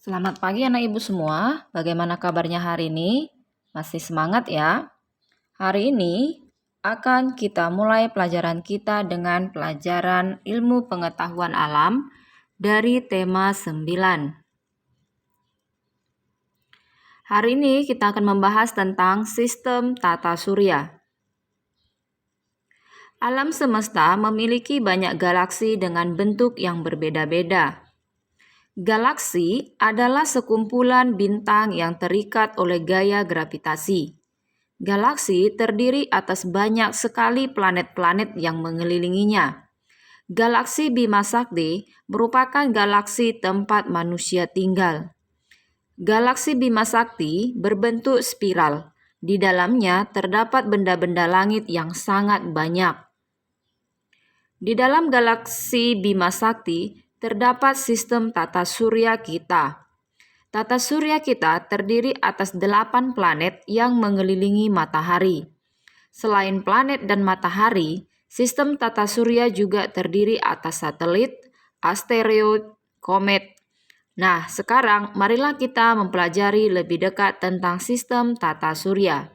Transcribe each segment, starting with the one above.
Selamat pagi anak ibu semua, bagaimana kabarnya hari ini? Masih semangat ya? Hari ini akan kita mulai pelajaran kita dengan pelajaran ilmu pengetahuan alam dari tema 9. Hari ini kita akan membahas tentang sistem tata surya. Alam semesta memiliki banyak galaksi dengan bentuk yang berbeda-beda. Galaksi adalah sekumpulan bintang yang terikat oleh gaya gravitasi. Galaksi terdiri atas banyak sekali planet-planet yang mengelilinginya. Galaksi Bima Sakti merupakan galaksi tempat manusia tinggal. Galaksi Bima Sakti berbentuk spiral. Di dalamnya terdapat benda-benda langit yang sangat banyak. Di dalam galaksi Bima Sakti terdapat sistem tata surya kita. Tata surya kita terdiri atas 8 planet yang mengelilingi matahari. Selain planet dan matahari, sistem tata surya juga terdiri atas satelit, asteroid, komet. Nah, sekarang marilah kita mempelajari lebih dekat tentang sistem tata surya.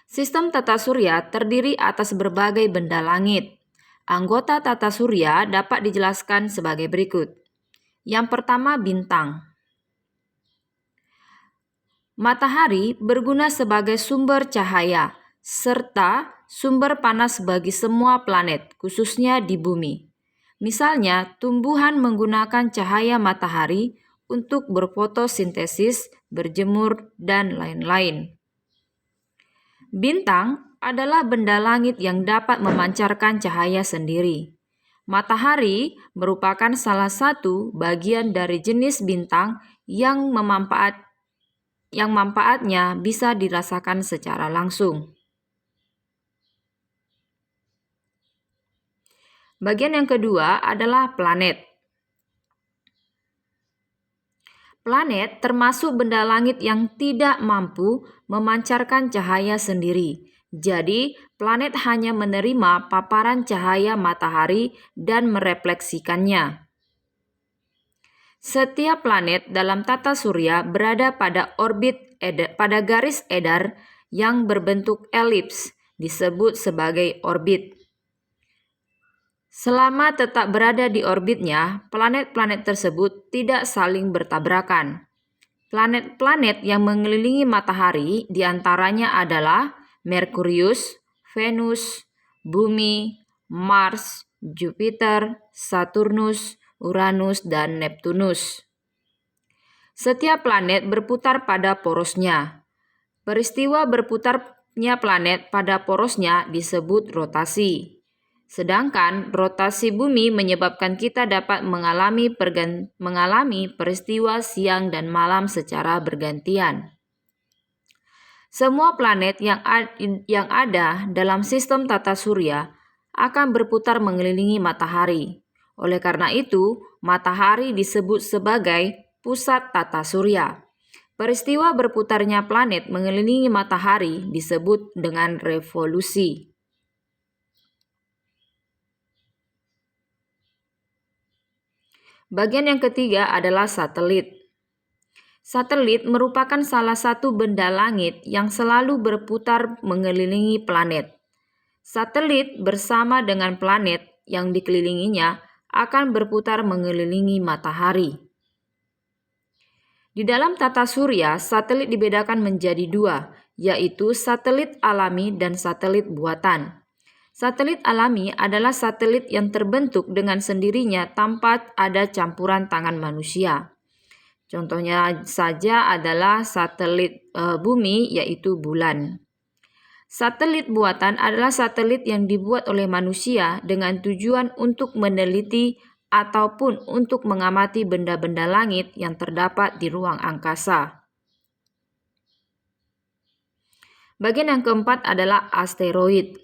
Sistem tata surya terdiri atas berbagai benda langit. Anggota tata surya dapat dijelaskan sebagai berikut. Yang pertama, bintang. Matahari berguna sebagai sumber cahaya serta sumber panas bagi semua planet, khususnya di bumi. Misalnya, tumbuhan menggunakan cahaya matahari untuk berfotosintesis, berjemur, dan lain-lain. Bintang adalah benda langit yang dapat memancarkan cahaya sendiri. Matahari merupakan salah satu bagian dari jenis bintang yang manfaatnya bisa dirasakan secara langsung. Bagian yang kedua adalah planet. Planet termasuk benda langit yang tidak mampu memancarkan cahaya sendiri. Jadi, planet hanya menerima paparan cahaya matahari dan merefleksikannya. Setiap planet dalam tata surya berada pada pada garis edar yang berbentuk elips, disebut sebagai orbit. Selama tetap berada di orbitnya, planet-planet tersebut tidak saling bertabrakan. Planet-planet yang mengelilingi matahari diantaranya adalah Merkurius, Venus, Bumi, Mars, Jupiter, Saturnus, Uranus, dan Neptunus. Setiap planet berputar pada porosnya. Peristiwa berputarnya planet pada porosnya disebut rotasi. Sedangkan rotasi bumi menyebabkan kita dapat mengalami peristiwa siang dan malam secara bergantian. Semua planet yang ada dalam sistem tata surya akan berputar mengelilingi matahari. Oleh karena itu, matahari disebut sebagai pusat tata surya. Peristiwa berputarnya planet mengelilingi matahari disebut dengan revolusi. Bagian yang ketiga adalah satelit. Satelit merupakan salah satu benda langit yang selalu berputar mengelilingi planet. Satelit bersama dengan planet yang dikelilinginya akan berputar mengelilingi matahari. Di dalam tata surya, satelit dibedakan menjadi dua, yaitu satelit alami dan satelit buatan. Satelit alami adalah satelit yang terbentuk dengan sendirinya tanpa ada campuran tangan manusia. Contohnya saja adalah satelit bumi, yaitu bulan. Satelit buatan adalah satelit yang dibuat oleh manusia dengan tujuan untuk meneliti ataupun untuk mengamati benda-benda langit yang terdapat di ruang angkasa. Bagian yang keempat adalah asteroid.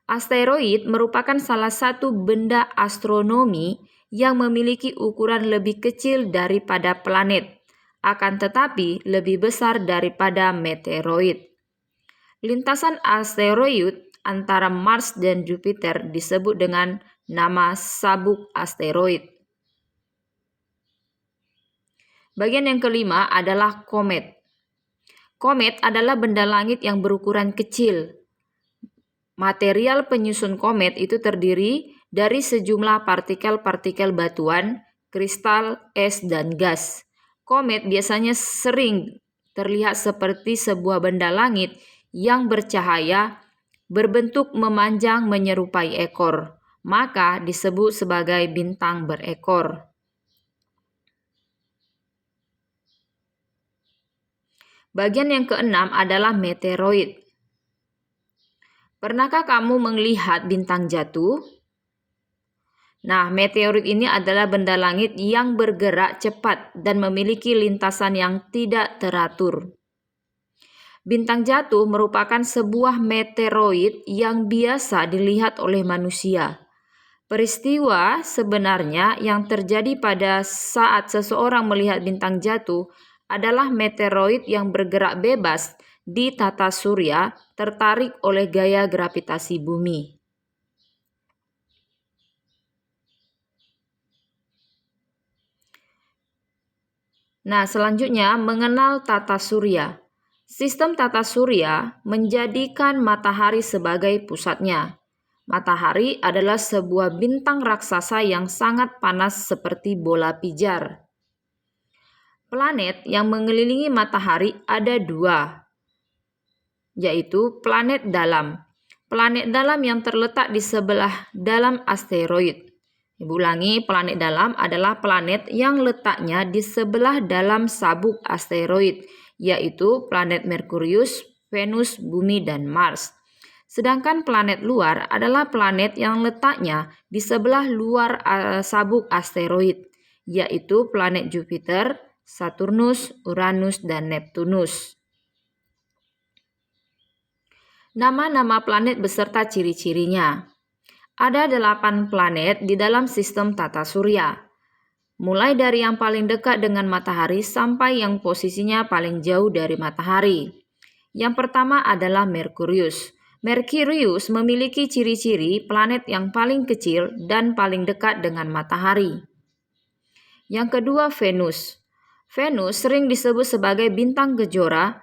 Asteroid merupakan salah satu benda astronomi yang memiliki ukuran lebih kecil daripada planet, akan tetapi lebih besar daripada meteoroid. Lintasan asteroid antara Mars dan Jupiter disebut dengan nama sabuk asteroid. Bagian yang kelima adalah komet. Komet adalah benda langit yang berukuran kecil. Material penyusun komet itu terdiri dari sejumlah partikel-partikel batuan, kristal, es, dan gas. Komet biasanya sering terlihat seperti sebuah benda langit yang bercahaya, berbentuk memanjang menyerupai ekor, maka disebut sebagai bintang berekor. Bagian yang keenam adalah meteoroid. Pernahkah kamu melihat bintang jatuh? Nah, meteorit ini adalah benda langit yang bergerak cepat dan memiliki lintasan yang tidak teratur. Bintang jatuh merupakan sebuah meteoroid yang biasa dilihat oleh manusia. Peristiwa sebenarnya yang terjadi pada saat seseorang melihat bintang jatuh adalah meteoroid yang bergerak bebas di tata surya tertarik oleh gaya gravitasi bumi. Nah, selanjutnya mengenal tata surya. Sistem tata surya menjadikan matahari sebagai pusatnya. Matahari adalah sebuah bintang raksasa yang sangat panas seperti bola pijar. Planet yang mengelilingi matahari ada dua, yaitu planet dalam. Planet dalam yang terletak di sebelah dalam asteroid. Ibu ulangi, planet dalam adalah planet yang letaknya di sebelah dalam sabuk asteroid, yaitu planet Merkurius, Venus, Bumi, dan Mars. Sedangkan planet luar adalah planet yang letaknya di sebelah luar sabuk asteroid, yaitu planet Jupiter, Saturnus, Uranus, dan Neptunus. Nama-nama planet beserta ciri-cirinya. Ada 8 planet di dalam sistem tata surya. Mulai dari yang paling dekat dengan matahari sampai yang posisinya paling jauh dari matahari. Yang pertama adalah Merkurius. Merkurius memiliki ciri-ciri planet yang paling kecil dan paling dekat dengan matahari. Yang kedua Venus. Venus sering disebut sebagai bintang kejora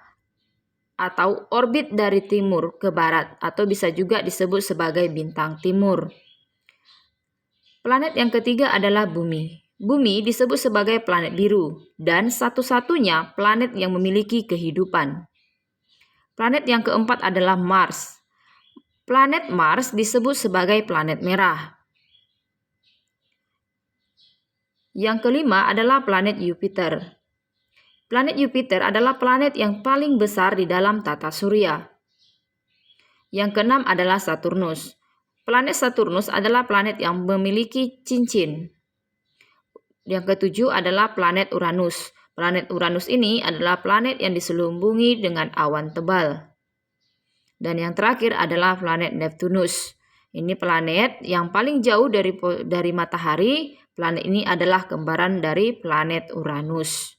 atau orbit dari timur ke barat atau bisa juga disebut sebagai bintang timur. Planet yang ketiga adalah Bumi. Bumi disebut sebagai planet biru dan satu-satunya planet yang memiliki kehidupan. Planet yang keempat adalah Mars. Planet Mars disebut sebagai planet merah. Yang kelima adalah planet Jupiter. Planet Jupiter adalah planet yang paling besar di dalam tata surya. Yang keenam adalah Saturnus. Planet Saturnus adalah planet yang memiliki cincin. Yang ketujuh adalah planet Uranus. Planet Uranus ini adalah planet yang diselubungi dengan awan tebal. Dan yang terakhir adalah planet Neptunus. Ini planet yang paling jauh dari matahari. Planet ini adalah kembaran dari planet Uranus.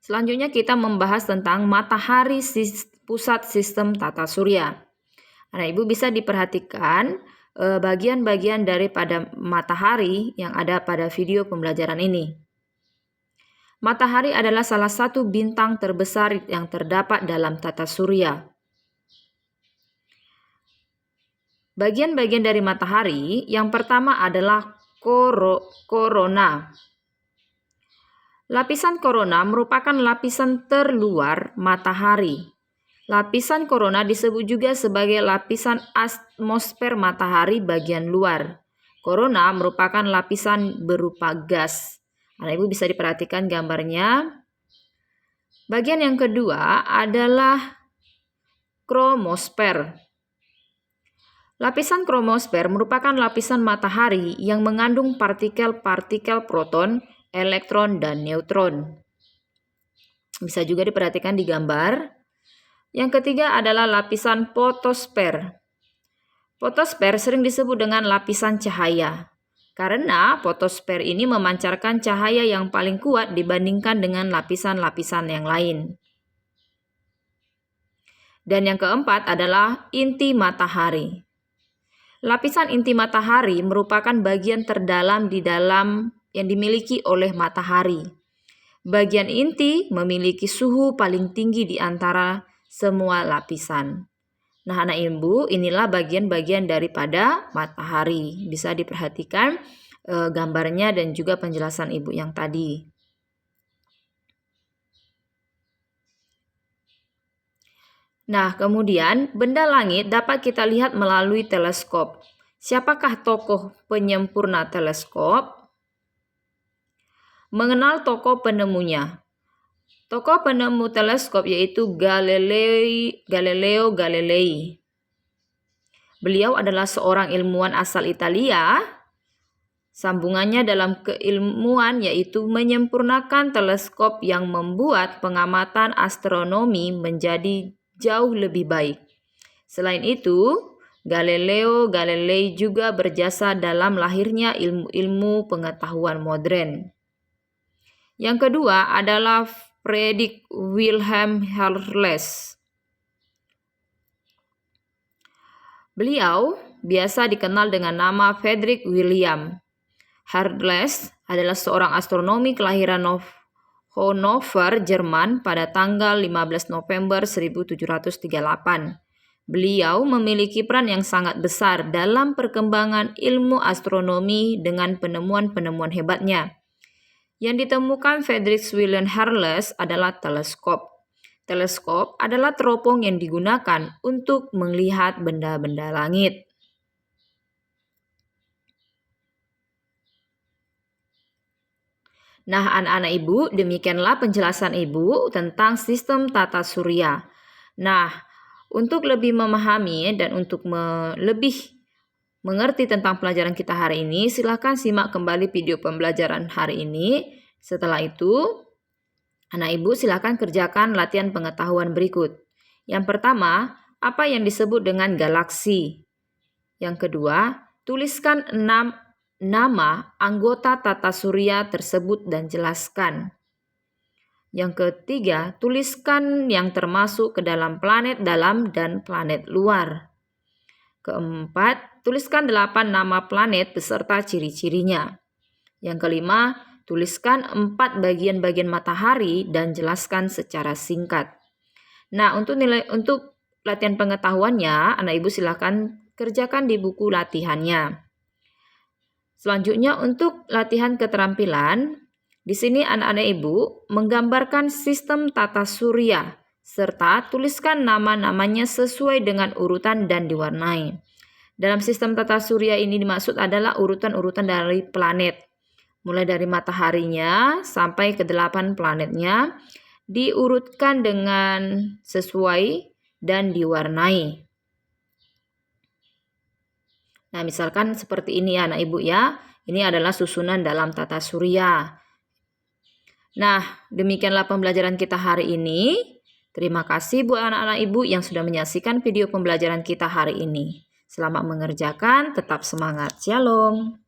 Selanjutnya kita membahas tentang matahari pusat sistem tata surya. Nah, Ibu bisa diperhatikan bagian-bagian daripada matahari yang ada pada video pembelajaran ini. Matahari adalah salah satu bintang terbesar yang terdapat dalam tata surya. Bagian-bagian dari matahari yang pertama adalah korona. Lapisan korona merupakan lapisan terluar matahari. Lapisan korona disebut juga sebagai lapisan atmosfer matahari bagian luar. Korona merupakan lapisan berupa gas. Nah, Ibu bisa diperhatikan gambarnya. Bagian yang kedua adalah kromosfer. Lapisan kromosfer merupakan lapisan matahari yang mengandung partikel-partikel proton, elektron, dan neutron. Bisa juga diperhatikan di gambar. Yang ketiga adalah lapisan fotosfer. Fotosfer sering disebut dengan lapisan cahaya, karena fotosfer ini memancarkan cahaya yang paling kuat dibandingkan dengan lapisan-lapisan yang lain. Dan yang keempat adalah inti matahari. Lapisan inti matahari merupakan bagian terdalam yang dimiliki oleh matahari. Bagian inti memiliki suhu paling tinggi di antara semua lapisan. Nah, anak ibu, inilah bagian-bagian daripada matahari. Bisa diperhatikan gambarnya dan juga penjelasan ibu yang tadi. Nah, kemudian benda langit dapat kita lihat melalui teleskop. Siapakah tokoh penyempurna teleskop? Mengenal tokoh penemunya. Tokoh penemu teleskop yaitu Galileo Galilei. Beliau adalah seorang ilmuwan asal Italia. Sambungannya dalam keilmuan yaitu menyempurnakan teleskop yang membuat pengamatan astronomi menjadi jauh lebih baik. Selain itu, Galileo Galilei juga berjasa dalam lahirnya ilmu-ilmu pengetahuan modern. Yang kedua adalah Friedrich Wilhelm Herles. Beliau biasa dikenal dengan nama Friedrich William. Herles adalah seorang astronomi kelahiran Hannover, Jerman pada tanggal 15 November 1738. Beliau memiliki peran yang sangat besar dalam perkembangan ilmu astronomi dengan penemuan-penemuan hebatnya. Yang ditemukan Friedrich Wilhelm Herles adalah teleskop. Teleskop adalah teropong yang digunakan untuk melihat benda-benda langit. Nah, anak-anak ibu, demikianlah penjelasan ibu tentang sistem tata surya. Nah, untuk lebih memahami dan untuk lebih mengerti tentang pelajaran kita hari ini, silakan simak kembali video pembelajaran hari ini. Setelah itu, anak ibu silakan kerjakan latihan pengetahuan berikut. Yang pertama, apa yang disebut dengan galaksi? Yang kedua, tuliskan 6 nama anggota tata surya tersebut dan jelaskan. Yang ketiga, tuliskan yang termasuk ke dalam planet dalam dan planet luar. Keempat, tuliskan 8 nama planet beserta ciri-cirinya. Yang kelima, tuliskan 4 bagian-bagian matahari dan jelaskan secara singkat. Nah, untuk latihan pengetahuannya, anak ibu silakan kerjakan di buku latihannya. Selanjutnya untuk latihan keterampilan, di sini anak-anak ibu menggambarkan sistem tata surya serta tuliskan nama-namanya sesuai dengan urutan dan diwarnai. Dalam sistem tata surya ini dimaksud adalah urutan-urutan dari planet. Mulai dari mataharinya sampai ke 8 planetnya diurutkan dengan sesuai dan diwarnai. Nah, misalkan seperti ini anak ibu ya. Ini adalah susunan dalam tata surya. Nah, demikianlah pembelajaran kita hari ini. Terima kasih buat anak-anak ibu yang sudah menyaksikan video pembelajaran kita hari ini. Selamat mengerjakan, tetap semangat. Shalom.